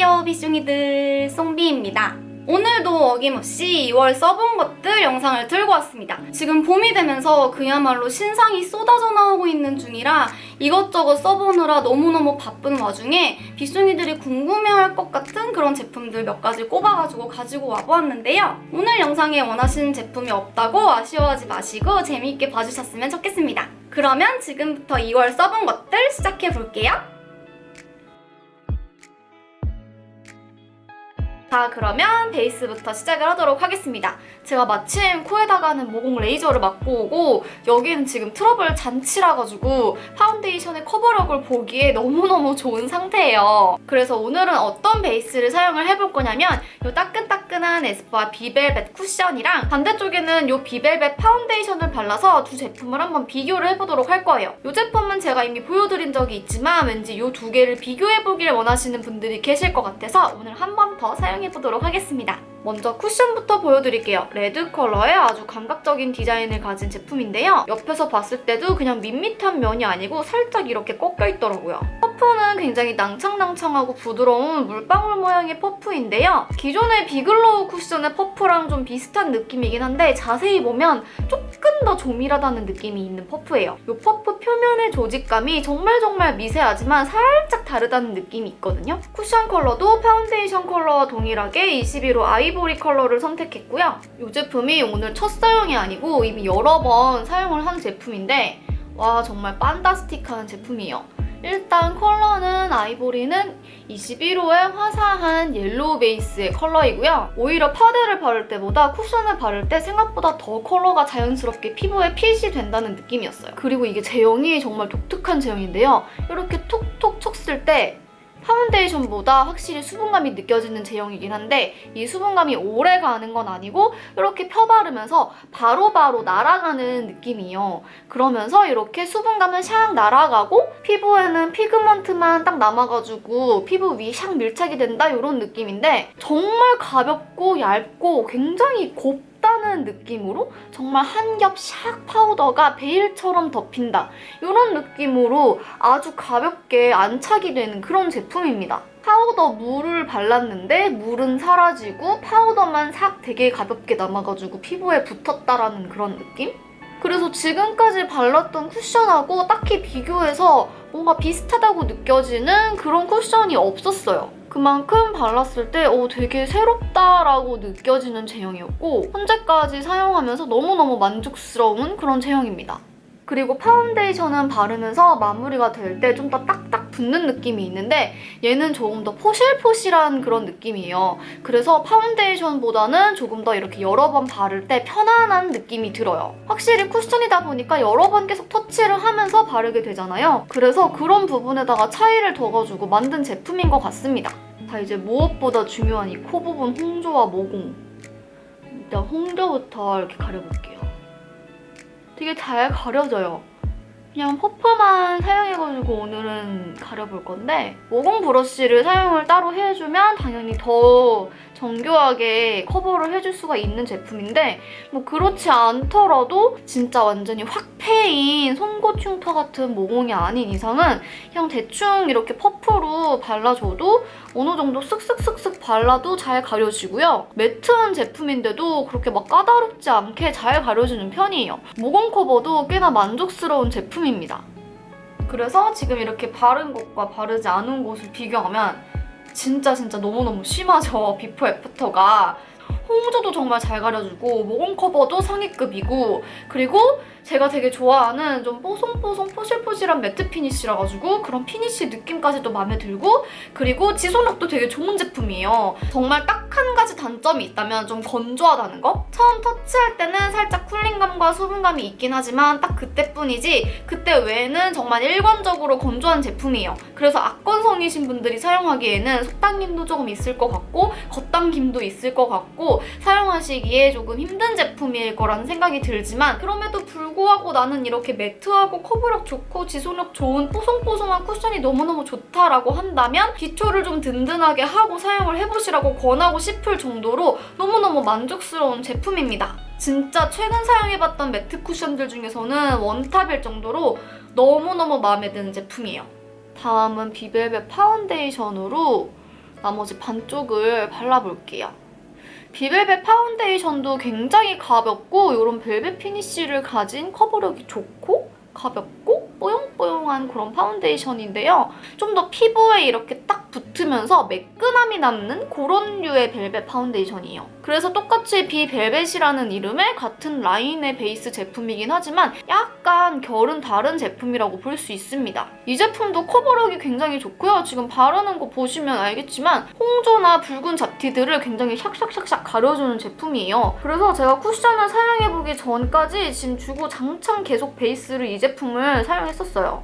안녕하세요 비숑이들, 송비입니다. 오늘도 어김없이 2월 써본 것들 영상을 들고 왔습니다. 지금 봄이 되면서 그야말로 신상이 쏟아져 나오고 있는 중이라 이것저것 써보느라 너무너무 바쁜 와중에 비숑이들이 궁금해할 것 같은 그런 제품들 몇 가지 꼽아가지고 가지고 와보았는데요. 오늘 영상에 원하시는 제품이 없다고 아쉬워하지 마시고 재미있게 봐주셨으면 좋겠습니다. 그러면 지금부터 2월 써본 것들 시작해볼게요. 자, 그러면 베이스부터 시작을 하도록 하겠습니다. 제가 마침 코에다가는 모공 레이저를 맞고 오고 여기는 지금 트러블 잔치라가지고 파운데이션의 커버력을 보기에 너무너무 좋은 상태예요. 그래서 오늘은 어떤 베이스를 사용을 해볼 거냐면 이 따끈따끈한 에스쁘아 비벨벳 쿠션이랑 반대쪽에는 이 비벨벳 파운데이션을 발라서 두 제품을 한번 비교를 해보도록 할 거예요. 이 제품은 제가 이미 보여드린 적이 있지만 왠지 이 두 개를 비교해보길 원하시는 분들이 계실 것 같아서 오늘 한 번 더 사용해보도록 하겠습니다. 먼저 쿠션부터 보여드릴게요. 레드 컬러의 아주 감각적인 디자인을 가진 제품인데요. 옆에서 봤을 때도 그냥 밋밋한 면이 아니고 살짝 이렇게 꺾여있더라고요. 퍼프는 굉장히 낭창낭창하고 부드러운 물방울 모양의 퍼프인데요. 기존의 비글로우 쿠션의 퍼프랑 좀 비슷한 느낌이긴 한데 자세히 보면 조금 더 조밀하다는 느낌이 있는 퍼프예요. 이 퍼프 표면의 조직감이 정말 미세하지만 살짝 다르다는 느낌이 있거든요. 쿠션 컬러도 파운데이션 컬러와 동일하게 21호 아이보리 컬러를 선택했고요. 이 제품이 오늘 첫 사용이 아니고 이미 여러 번 사용을 한 제품인데 와, 정말 판타스틱한 제품이에요. 일단 컬러는 아이보리는 21호의 화사한 옐로우 베이스의 컬러이고요. 오히려 파데를 바를 때보다 쿠션을 바를 때 생각보다 더 컬러가 자연스럽게 피부에 핏이 된다는 느낌이었어요. 그리고 이게 제형이 정말 독특한 제형인데요. 이렇게 톡톡 쳤을 때 파운데이션보다 확실히 수분감이 느껴지는 제형이긴 한데 이 수분감이 오래 가는 건 아니고 이렇게 펴바르면서 바로바로 날아가는 느낌이에요. 그러면서 이렇게 수분감은 샥 날아가고 피부에는 피그먼트만 딱 남아가지고 피부 위 샥 밀착이 된다 이런 느낌인데 정말 가볍고 얇고 굉장히 곱다는 느낌으로 정말 한 겹 샥 파우더가 베일처럼 덮인다 이런 느낌으로 아주 가볍게 안착이 되는 그런 제품입니다. 파우더 물을 발랐는데 물은 사라지고 파우더만 싹 되게 가볍게 남아가지고 피부에 붙었다라는 그런 느낌? 그래서 지금까지 발랐던 쿠션하고 딱히 비교해서 뭔가 비슷하다고 느껴지는 그런 쿠션이 없었어요. 그만큼 발랐을 때 되게 새롭다라고 느껴지는 제형이었고 현재까지 사용하면서 너무너무 만족스러운 그런 제형입니다. 그리고 파운데이션은 바르면서 마무리가 될 때 좀 더 딱딱 붙는 느낌이 있는데 얘는 조금 더 포실포실한 그런 느낌이에요. 그래서 파운데이션보다는 조금 더 이렇게 여러 번 바를 때 편안한 느낌이 들어요. 확실히 쿠션이다 보니까 여러 번 계속 터치를 하면서 바르게 되잖아요. 그래서 그런 부분에다가 차이를 둬가지고 만든 제품인 것 같습니다. 자, 이제 무엇보다 중요한 이 코 부분 홍조와 모공. 일단 홍조부터 이렇게 가려볼게요. 되게 잘 가려져요. 그냥 퍼프만 사용해가지고 오늘은 가려볼 건데 모공 브러쉬를 사용을 따로 해주면 당연히 더 정교하게 커버를 해줄 수가 있는 제품인데 뭐 그렇지 않더라도 진짜 완전히 확 패인 송곳 흉터 같은 모공이 아닌 이상은 그냥 대충 이렇게 퍼프로 발라줘도 어느 정도 쓱쓱쓱쓱 발라도 잘 가려지고요. 매트한 제품인데도 그렇게 막 까다롭지 않게 잘 가려지는 편이에요. 모공 커버도 꽤나 만족스러운 제품입니다. 그래서 지금 이렇게 바른 곳과 바르지 않은 곳을 비교하면 진짜 너무너무 심하죠. 비포 애프터가. 홍조도 정말 잘 가려주고 모공 커버도 상위급이고 그리고 제가 되게 좋아하는 좀 뽀송뽀송 포실포실한 매트 피니쉬라 가지고 그런 피니쉬 느낌까지도 마음에 들고 그리고 지속력도 되게 좋은 제품이에요. 정말 딱 한 가지 단점이 있다면 좀 건조하다는 거? 처음 터치할 때는 살짝 쿨링감과 수분감이 있긴 하지만 딱 그때뿐이지 그때 외에는 정말 일관적으로 건조한 제품이에요. 그래서 악건성이신 분들이 사용하기에는 속당김도 조금 있을 것 같고 겉당김도 있을 것 같고 사용하시기에 조금 힘든 제품일 거라는 생각이 들지만 그럼에도 불구하고 나는 이렇게 매트하고 커버력 좋고 지속력 좋은 뽀송뽀송한 쿠션이 너무너무 좋다라고 한다면 기초를 좀 든든하게 하고 사용을 해보시라고 권하고 싶을 정도로 너무너무 만족스러운 제품입니다. 진짜 최근 사용해봤던 매트 쿠션들 중에서는 원탑일 정도로 너무너무 마음에 드는 제품이에요. 다음은 비벨벳 파운데이션으로 나머지 반쪽을 발라볼게요. 비벨벳 파운데이션도 굉장히 가볍고 이런 벨벳 피니쉬를 가진 커버력이 좋고 가볍고 뽀용뽀용한 그런 파운데이션인데요. 좀 더 피부에 이렇게 딱 붙으면서 매끈함이 남는 그런 류의 벨벳 파운데이션이에요. 그래서 똑같이 비벨벳이라는 이름의 같은 라인의 베이스 제품이긴 하지만 약간 결은 다른 제품이라고 볼 수 있습니다. 이 제품도 커버력이 굉장히 좋고요. 지금 바르는 거 보시면 알겠지만 홍조나 붉은 잡티들을 굉장히 샥샥샥샥 가려주는 제품이에요. 그래서 제가 쿠션을 사용해보기 전까지 지금 주구장창 계속 베이스를 이 제품을 사용했었어요.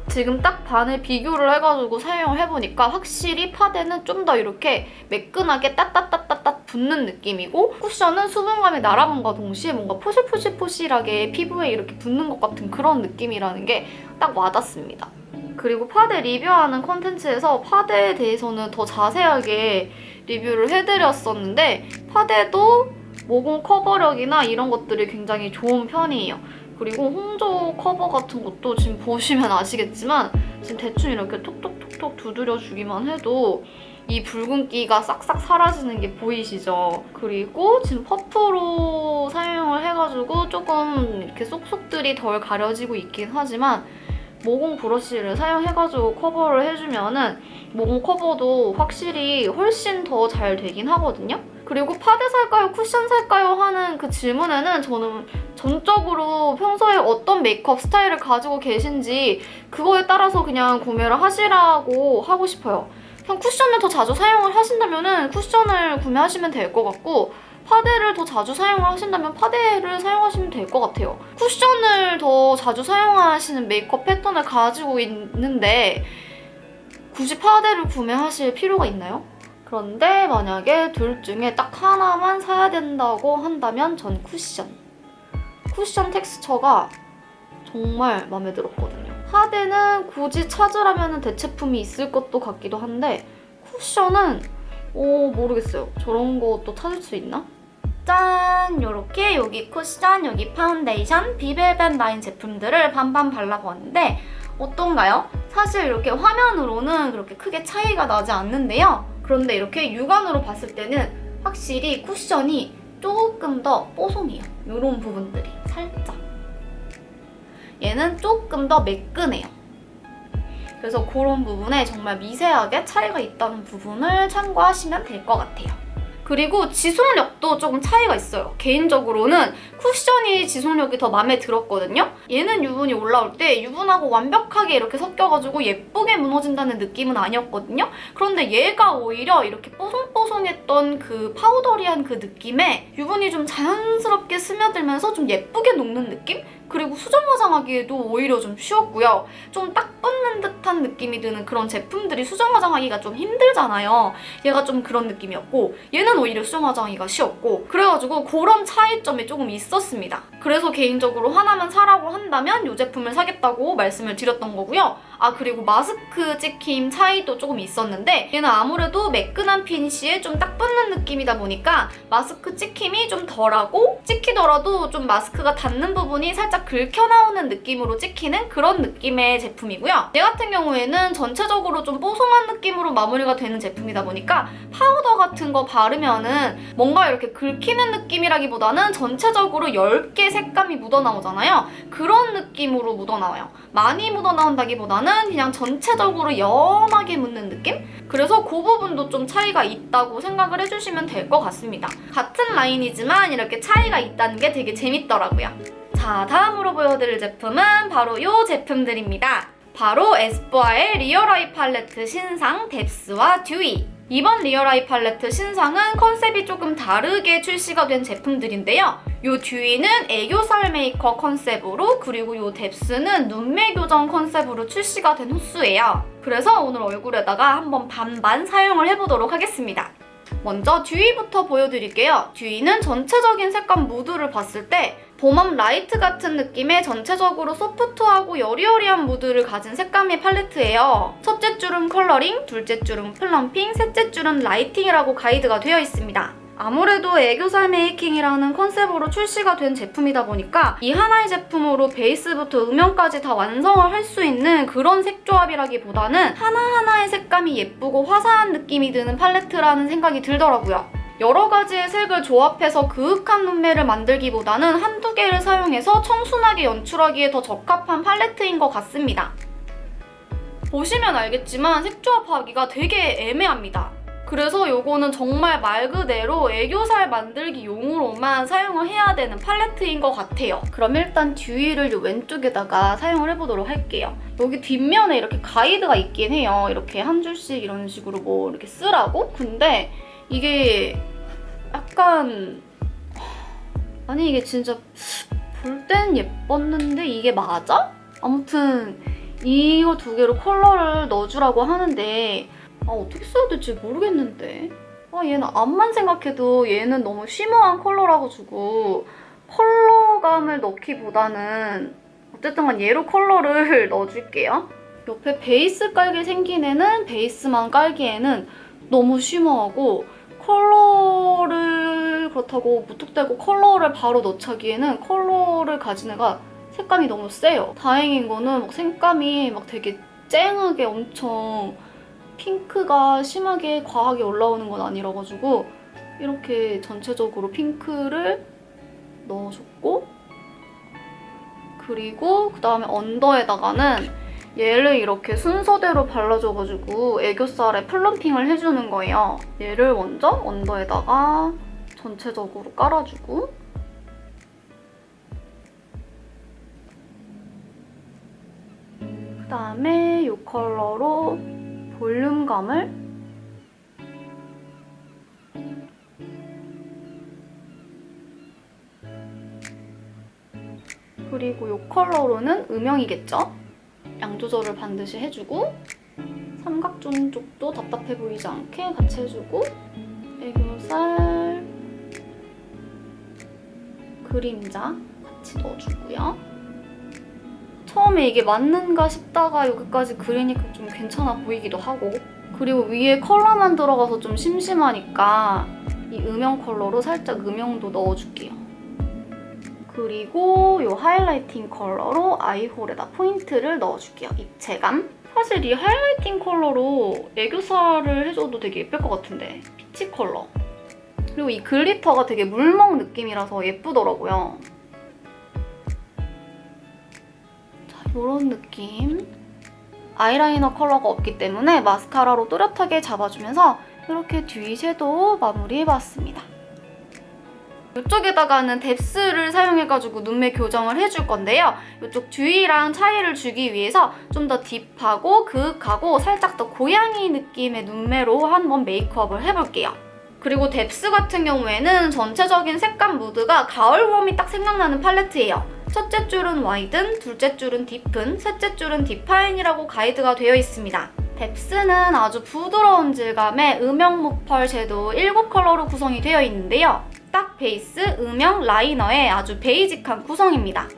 지금 딱 반을 비교를 해가지고 사용을 해보니까 확실히 파데는 좀 더 이렇게 매끈하게 따따따따따 붙는 느낌이고 쿠션은 수분감이 날아감과 동시에 뭔가 포실포실포실하게 피부에 이렇게 붙는 것 같은 그런 느낌이라는 게 딱 와닿습니다. 그리고 파데 리뷰하는 콘텐츠에서 파데에 대해서는 더 자세하게 리뷰를 해드렸었는데 파데도 모공 커버력이나 이런 것들이 굉장히 좋은 편이에요. 그리고 홍조 커버 같은 것도 지금 보시면 아시겠지만 지금 대충 이렇게 톡톡톡톡 두드려주기만 해도 이 붉은기가 싹싹 사라지는 게 보이시죠? 그리고 지금 퍼프로 사용을 해가지고 조금 이렇게 쏙쏙들이 덜 가려지고 있긴 하지만 모공 브러쉬를 사용해가지고 커버를 해주면은 모공 커버도 확실히 훨씬 더 잘 되긴 하거든요? 그리고 파데 살까요? 쿠션 살까요? 하는 그 질문에는 저는 전적으로 평소에 어떤 메이크업 스타일을 가지고 계신지 그거에 따라서 그냥 구매를 하시라고 하고 싶어요. 그냥 쿠션을 더 자주 사용을 하신다면 쿠션을 구매하시면 될 것 같고 파데를 더 자주 사용을 하신다면 파데를 사용하시면 될 것 같아요. 쿠션을 더 자주 사용하시는 메이크업 패턴을 가지고 있는데 굳이 파데를 구매하실 필요가 있나요? 그런데 만약에 둘 중에 딱 하나만 사야 된다고 한다면 전 쿠션. 쿠션 텍스처가 정말 마음에 들었거든요. 파데는 굳이 찾으라면 대체품이 있을 것도 같기도 한데 쿠션은 모르겠어요. 저런 것도 찾을 수 있나? 짠! 이렇게 여기 쿠션, 여기 파운데이션, 비벨벳 라인 제품들을 반반 발라보았는데 어떤가요? 사실 이렇게 화면으로는 그렇게 크게 차이가 나지 않는데요. 그런데 이렇게 육안으로 봤을 때는 확실히 쿠션이 조금 더 뽀송해요. 이런 부분들이 살짝. 얘는 조금 더 매끈해요. 그래서 그런 부분에 정말 미세하게 차이가 있다는 부분을 참고하시면 될 것 같아요. 그리고 지속력도 조금 차이가 있어요. 개인적으로는 쿠션이 지속력이 더 마음에 들었거든요. 얘는 유분이 올라올 때 유분하고 완벽하게 이렇게 섞여가지고 예쁘게 무너진다는 느낌은 아니었거든요. 그런데 얘가 오히려 이렇게 뽀송뽀송했던 그 파우더리한 그 느낌에 유분이 좀 자연스럽게 스며들면서 좀 예쁘게 녹는 느낌? 그리고 수정 화장하기에도 오히려 좀 쉬웠고요. 좀 딱 붙는 듯한 느낌이 드는 그런 제품들이 수정 화장하기가 좀 힘들잖아요. 얘가 좀 그런 느낌이었고 얘는 오히려 수정 화장하기가 쉬웠고 그래가지고 그런 차이점이 조금 있었습니다. 그래서 개인적으로 하나만 사라고 한다면 이 제품을 사겠다고 말씀을 드렸던 거고요. 그리고 마스크 찍힘 차이도 조금 있었는데 얘는 아무래도 매끈한 피니쉬에 좀 딱 붙는 느낌이다 보니까 마스크 찍힘이 좀 덜하고 찍히더라도 좀 마스크가 닿는 부분이 살짝 긁혀 나오는 느낌으로 찍히는 그런 느낌의 제품이고요. 얘 같은 경우에는 전체적으로 좀 뽀송한 느낌으로 마무리가 되는 제품이다 보니까 파우더 같은 거 바르면은 뭔가 이렇게 긁히는 느낌이라기보다는 전체적으로 얇게 색감이 묻어나오잖아요. 그런 느낌으로 묻어나와요. 많이 묻어나온다기보다는 그냥 전체적으로 연하게 묻는 느낌? 그래서 그 부분도 좀 차이가 있다고 생각을 해주시면 될 것 같습니다. 같은 라인이지만 이렇게 차이가 있다는 게 되게 재밌더라고요. 자, 다음으로 보여드릴 제품은 바로 이 제품들입니다. 바로 에스쁘아의 리얼 아이 팔레트 신상 뎁스와 듀이. 이번 리얼 아이 팔레트 신상은 컨셉이 조금 다르게 출시가 된 제품들인데요. 요 듀이는 애교살 메이커 컨셉으로 그리고 요 뎁스는 눈매 교정 컨셉으로 출시가 된 호수예요. 그래서 오늘 얼굴에다가 한번 반반 사용을 해보도록 하겠습니다. 먼저 듀이부터 보여드릴게요. 듀이는 전체적인 색감 무드를 봤을 때 봄웜 라이트 같은 느낌의 전체적으로 소프트하고 여리여리한 무드를 가진 색감의 팔레트예요. 첫째 줄은 컬러링, 둘째 줄은 플럼핑, 셋째 줄은 라이팅이라고 가이드가 되어 있습니다. 아무래도 애교살 메이킹이라는 컨셉으로 출시가 된 제품이다 보니까 이 하나의 제품으로 베이스부터 음영까지 다 완성을 할 수 있는 그런 색조합이라기보다는 하나하나의 색감이 예쁘고 화사한 느낌이 드는 팔레트라는 생각이 들더라고요. 여러 가지의 색을 조합해서 그윽한 눈매를 만들기보다는 한두 개를 사용해서 청순하게 연출하기에 더 적합한 팔레트인 것 같습니다. 보시면 알겠지만 색조합하기가 되게 애매합니다. 그래서 요거는 정말 말 그대로 애교살 만들기 용으로만 사용을 해야 되는 팔레트인 것 같아요. 그럼 일단 듀이를 요 왼쪽에다가 사용을 해보도록 할게요. 여기 뒷면에 이렇게 가이드가 있긴 해요. 이렇게 한 줄씩 이런 식으로 뭐 이렇게 쓰라고? 근데 이게 약간 아니 이게 진짜 볼 땐 예뻤는데 이게 맞아? 아무튼 이거 두 개로 컬러를 넣어주라고 하는데 어떻게 써야 될지 모르겠는데 얘는 앞만 생각해도 얘는 너무 쉬머한 컬러라가지고 컬러감을 넣기보다는 어쨌든 간 얘로 컬러를 넣어줄게요. 옆에 베이스 깔게 생긴 애는 베이스만 깔기에는 너무 쉬머하고 컬러를 그렇다고 무턱대고 컬러를 바로 넣자기에는 컬러를 가진 애가 색감이 너무 세요. 다행인 거는 막 색감이 막 되게 쨍하게 엄청 핑크가 심하게 과하게 올라오는 건 아니라가지고 이렇게 전체적으로 핑크를 넣어줬고 그리고 그 다음에 언더에다가는 얘를 이렇게 순서대로 발라줘가지고 애교살에 플럼핑을 해주는 거예요. 얘를 먼저 언더에다가 전체적으로 깔아주고 그 다음에 이 컬러로 볼륨감을 그리고 이 컬러로는 음영이겠죠? 양 조절을 반드시 해주고 삼각존 쪽도 답답해 보이지 않게 같이 해주고 애교살 그림자 같이 넣어주고요. 처음에 이게 맞는가 싶다가 여기까지 그리니까 좀 괜찮아 보이기도 하고 그리고 위에 컬러만 들어가서 좀 심심하니까 이 음영 컬러로 살짝 음영도 넣어줄게요. 그리고 이 하이라이팅 컬러로 아이홀에다 포인트를 넣어줄게요. 입체감. 사실 이 하이라이팅 컬러로 애교살을 해줘도 되게 예쁠 것 같은데 피치 컬러. 그리고 이 글리터가 되게 물먹 느낌이라서 예쁘더라고요. 이런 느낌. 아이라이너 컬러가 없기 때문에 마스카라로 또렷하게 잡아주면서 이렇게 듀이 섀도우 마무리해봤습니다. 이쪽에다가는 뎁스를 사용해가지고 눈매 교정을 해줄 건데요. 이쪽 듀이랑 차이를 주기 위해서 좀 더 딥하고 그윽하고 살짝 더 고양이 느낌의 눈매로 한번 메이크업을 해볼게요. 그리고 뎁스 같은 경우에는 전체적인 색감 무드가 가을 웜이 딱 생각나는 팔레트예요. 첫째 줄은 와이든, 둘째 줄은 딥은, 셋째 줄은 딥파인이라고 가이드가 되어 있습니다. 뎁스는 아주 부드러운 질감의 음영 무펄 섀도우 7컬러로 구성이 되어 있는데요. 딱 베이스, 음영, 라이너의 아주 베이직한 구성입니다.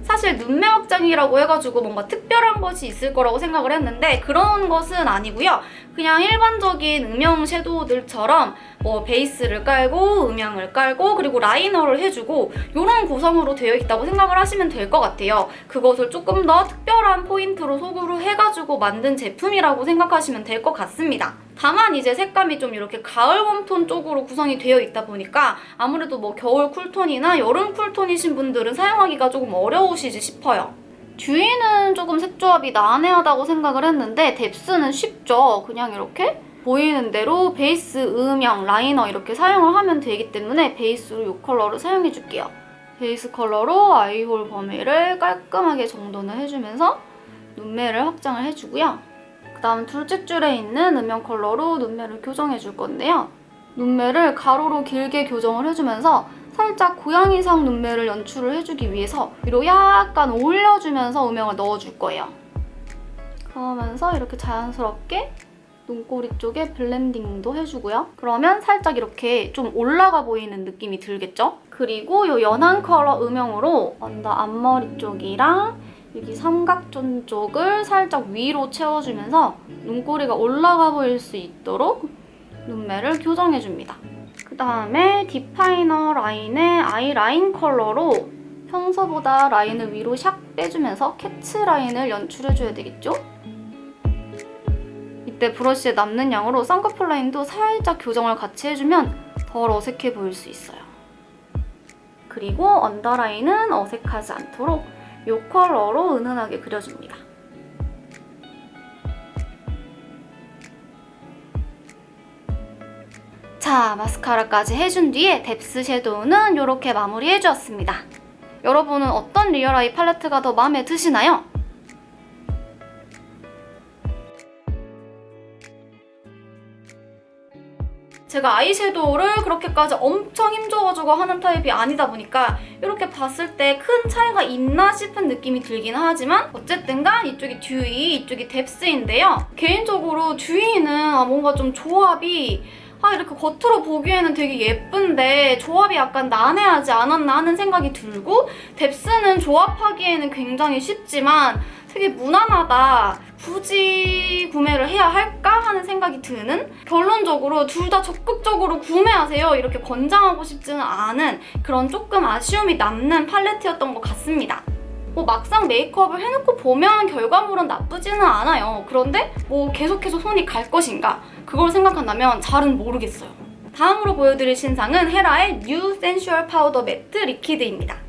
사실 눈매 확장이라고 해가지고 뭔가 특별한 것이 있을 거라고 생각을 했는데 그런 것은 아니고요. 그냥 일반적인 음영 섀도우들처럼 뭐 베이스를 깔고 음영을 깔고 그리고 라이너를 해주고 이런 구성으로 되어 있다고 생각을 하시면 될 것 같아요. 그것을 조금 더 특별한 포인트로 소구로 해가지고 만든 제품이라고 생각하시면 될 것 같습니다. 다만 이제 색감이 좀 이렇게 가을 웜톤 쪽으로 구성이 되어 있다 보니까 아무래도 뭐 겨울 쿨톤이나 여름 쿨톤이신 분들은 사용하기가 조금 어려우시지 싶어요. 듀이는 조금 색조합이 난해하다고 생각을 했는데 뎁스는 쉽죠. 그냥 이렇게 보이는 대로 베이스, 음영, 라이너 이렇게 사용을 하면 되기 때문에 베이스로 이 컬러를 사용해줄게요. 베이스 컬러로 아이홀 범위를 깔끔하게 정돈을 해주면서 눈매를 확장을 해주고요. 그 다음 둘째 줄에 있는 음영 컬러로 눈매를 교정해줄 건데요. 눈매를 가로로 길게 교정을 해주면서 살짝 고양이상 눈매를 연출을 해주기 위해서 위로 약간 올려주면서 음영을 넣어줄 거예요. 그러면서 이렇게 자연스럽게 눈꼬리 쪽에 블렌딩도 해주고요. 그러면 살짝 이렇게 좀 올라가 보이는 느낌이 들겠죠? 그리고 이 연한 컬러 음영으로 언더 앞머리 쪽이랑 여기 삼각존 쪽을 살짝 위로 채워주면서 눈꼬리가 올라가 보일 수 있도록 눈매를 교정해줍니다. 그다음에 디파이너 라인의 아이라인 컬러로 평소보다 라인을 위로 샥 빼주면서 캐치 라인을 연출해줘야 되겠죠? 이때 브러쉬에 남는 양으로 쌍꺼풀 라인도 살짝 교정을 같이 해주면 덜 어색해 보일 수 있어요. 그리고 언더라인은 어색하지 않도록 이 컬러로 은은하게 그려줍니다. 자, 마스카라까지 해준 뒤에 뎁스 섀도우는 이렇게 마무리해주었습니다. 여러분은 어떤 리얼 아이 팔레트가 더 마음에 드시나요? 제가 아이섀도우를 그렇게까지 엄청 힘줘가지고 하는 타입이 아니다 보니까 이렇게 봤을 때 큰 차이가 있나 싶은 느낌이 들긴 하지만 어쨌든 간 이쪽이 듀이, 이쪽이 뎁스인데요. 개인적으로 듀이는 뭔가 좀 조합이 이렇게 겉으로 보기에는 되게 예쁜데 조합이 약간 난해하지 않았나 하는 생각이 들고, 뎁스는 조합하기에는 굉장히 쉽지만 되게 무난하다, 굳이 구매를 해야 할까 하는 생각이 드는, 결론적으로 둘 다 적극적으로 구매하세요 이렇게 권장하고 싶지는 않은 그런 조금 아쉬움이 남는 팔레트였던 것 같습니다. 막상 메이크업을 해놓고 보면 결과물은 나쁘지는 않아요. 그런데 계속해서 손이 갈 것인가? 그걸 생각한다면 잘은 모르겠어요. 다음으로 보여드릴 신상은 헤라의 뉴 센슈얼 파우더 매트 리퀴드입니다.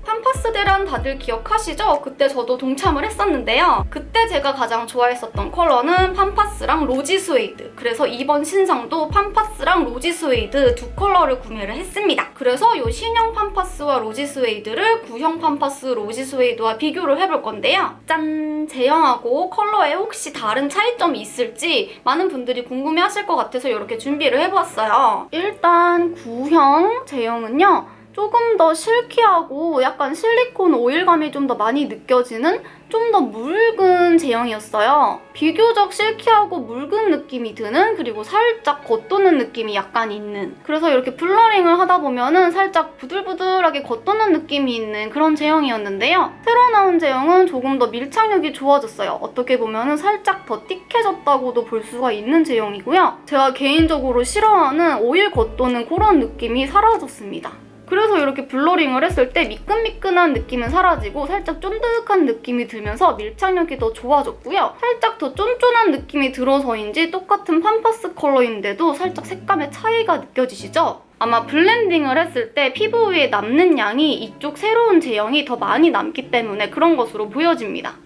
팜파스 대란 다들 기억하시죠? 그때 저도 동참을 했었는데요. 그때 제가 가장 좋아했었던 컬러는 팜파스랑 로지 스웨이드. 그래서 이번 신상도 팜파스랑 로지 스웨이드 두 컬러를 구매를 했습니다. 그래서 이 신형 팜파스와 로지 스웨이드를 구형 팜파스 로지 스웨이드와 비교를 해볼 건데요. 짠! 제형하고 컬러에 혹시 다른 차이점이 있을지 많은 분들이 궁금해하실 것 같아서 이렇게 준비를 해보았어요. 일단 구형 제형은요, 조금 더 실키하고 약간 실리콘 오일감이 좀 더 많이 느껴지는 좀 더 묽은 제형이었어요. 비교적 실키하고 묽은 느낌이 드는, 그리고 살짝 겉도는 느낌이 약간 있는, 그래서 이렇게 블러링을 하다 보면은 살짝 부들부들하게 겉도는 느낌이 있는 그런 제형이었는데요. 새로 나온 제형은 조금 더 밀착력이 좋아졌어요. 어떻게 보면은 살짝 더 띡해졌다고도 볼 수가 있는 제형이고요. 제가 개인적으로 싫어하는 오일 겉도는 그런 느낌이 사라졌습니다. 그래서 이렇게 블러링을 했을 때 미끈미끈한 느낌은 사라지고 살짝 쫀득한 느낌이 들면서 밀착력이 더 좋아졌고요. 살짝 더 쫀쫀한 느낌이 들어서인지 똑같은 팜파스 컬러인데도 살짝 색감의 차이가 느껴지시죠? 아마 블렌딩을 했을 때 피부 위에 남는 양이 이쪽 새로운 제형이 더 많이 남기 때문에 그런 것으로 보여집니다.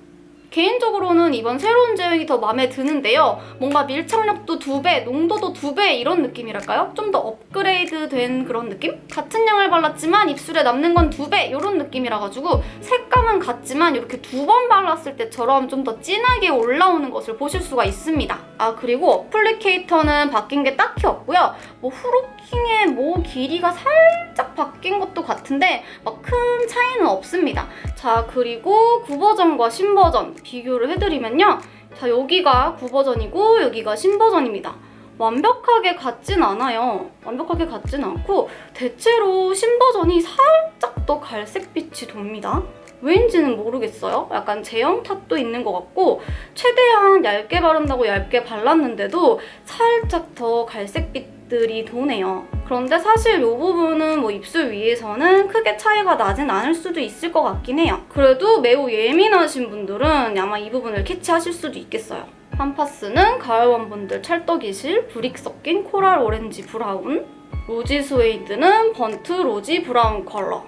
개인적으로는 이번 새로운 제형이 더 마음에 드는데요. 뭔가 밀착력도 2배, 농도도 2배 이런 느낌이랄까요? 좀 더 업그레이드 된 그런 느낌? 같은 양을 발랐지만 입술에 남는 건 2배 이런 느낌이라가지고 색감은 같지만 이렇게 2번 발랐을 때처럼 좀 더 진하게 올라오는 것을 보실 수가 있습니다. 그리고 어플리케이터는 바뀐 게 딱히 없고요. 후루킹의 길이가 살짝 바뀐 것도 같은데 막 큰 차이는 없습니다. 자, 그리고 9버전과 신버전 비교를 해드리면요. 자, 여기가 9버전이고 여기가 신버전입니다. 완벽하게 같진 않아요. 완벽하게 같진 않고 대체로 신버전이 살짝 더 갈색빛이 돕니다. 왜인지는 모르겠어요. 약간 제형 탓도 있는 것 같고 최대한 얇게 바른다고 얇게 발랐는데도 살짝 더 갈색빛들이 도네요. 그런데 사실 이 부분은 입술 위에서는 크게 차이가 나진 않을 수도 있을 것 같긴 해요. 그래도 매우 예민하신 분들은 아마 이 부분을 캐치하실 수도 있겠어요. 팜파스는 가을원분들 찰떡이실 브릭 섞인 코랄 오렌지 브라운, 로지 스웨이드는 번트 로지 브라운 컬러.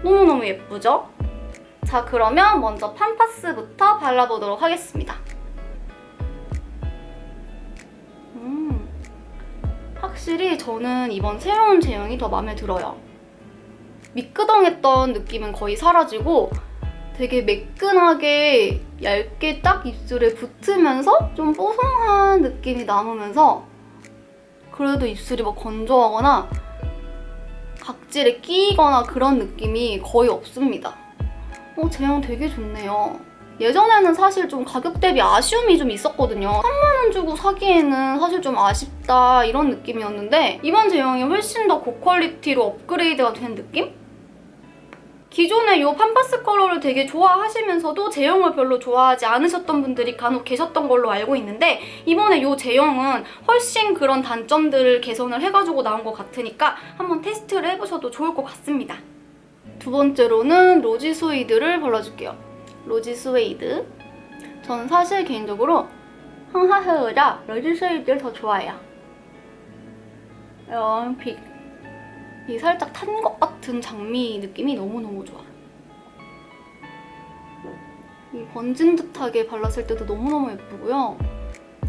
너무너무 예쁘죠? 자, 그러면 먼저 팜파스부터 발라보도록 하겠습니다. 확실히 저는 이번 새로운 제형이 더 마음에 들어요. 미끄덩했던 느낌은 거의 사라지고 되게 매끈하게 얇게 딱 입술에 붙으면서 좀 뽀송한 느낌이 남으면서 그래도 입술이 막 건조하거나 각질에 끼거나 그런 느낌이 거의 없습니다. 제형 되게 좋네요. 예전에는 사실 좀 가격 대비 아쉬움이 좀 있었거든요. 3만 원 주고 사기에는 사실 좀 아쉽다 이런 느낌이었는데 이번 제형이 훨씬 더 고퀄리티로 업그레이드가 된 느낌? 기존에 이 팜파스 컬러를 되게 좋아하시면서도 제형을 별로 좋아하지 않으셨던 분들이 간혹 계셨던 걸로 알고 있는데 이번에 이 제형은 훨씬 그런 단점들을 개선을 해가지고 나온 것 같으니까 한번 테스트를 해보셔도 좋을 것 같습니다. 두 번째로는 로지 스웨이드를 발라줄게요. 로지 스웨이드. 저는 사실 개인적으로 황하헤어라 로지 스웨이드를 더 좋아해요. 이 살짝 탄 것 같은 장미 느낌이 너무너무 좋아. 이 번진 듯하게 발랐을 때도 너무너무 예쁘고요.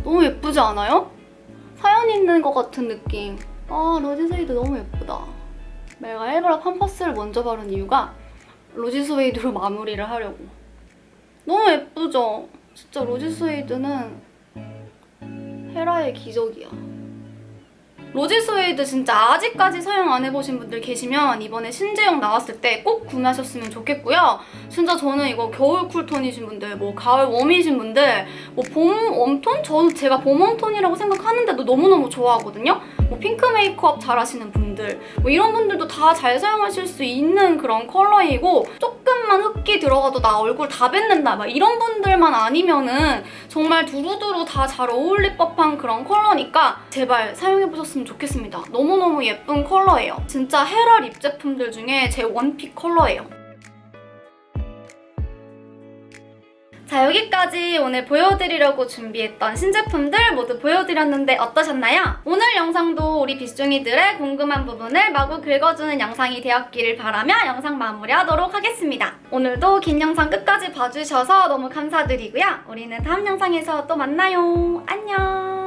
너무 예쁘지 않아요? 사연 있는 것 같은 느낌. 아, 로지 스웨이드 너무 예쁘다. 내가 일부러 팜파스를 먼저 바른 이유가 로지 스웨이드로 마무리를 하려고. 너무 예쁘죠? 진짜 로지 스웨이드는 헤라의 기적이야. 로지 스웨이드 진짜 아직까지 사용 안 해보신 분들 계시면 이번에 신제형 나왔을 때 꼭 구매하셨으면 좋겠고요. 진짜 저는 이거 겨울 쿨톤이신 분들, 뭐 가을 웜이신 분들, 뭐 봄 웜톤? 저는 제가 봄 웜톤이라고 생각하는데도 너무너무 좋아하거든요. 뭐 핑크 메이크업 잘하시는 분들, 뭐 이런 분들도 다 잘 사용하실 수 있는 그런 컬러이고 조금만 흑기 들어가도 나 얼굴 다 뱉는다 막 이런 분들만 아니면은 정말 두루두루 다 잘 어울릴 법한 그런 컬러니까 제발 사용해보셨으면 좋겠습니다. 너무너무 예쁜 컬러예요. 진짜 헤라 립 제품들 중에 제 원픽 컬러예요. 자, 여기까지 오늘 보여드리려고 준비했던 신제품들 모두 보여드렸는데 어떠셨나요? 오늘 영상도 우리 비숑이들의 궁금한 부분을 마구 긁어주는 영상이 되었기를 바라며 영상 마무리하도록 하겠습니다. 오늘도 긴 영상 끝까지 봐주셔서 너무 감사드리고요. 우리는 다음 영상에서 또 만나요. 안녕!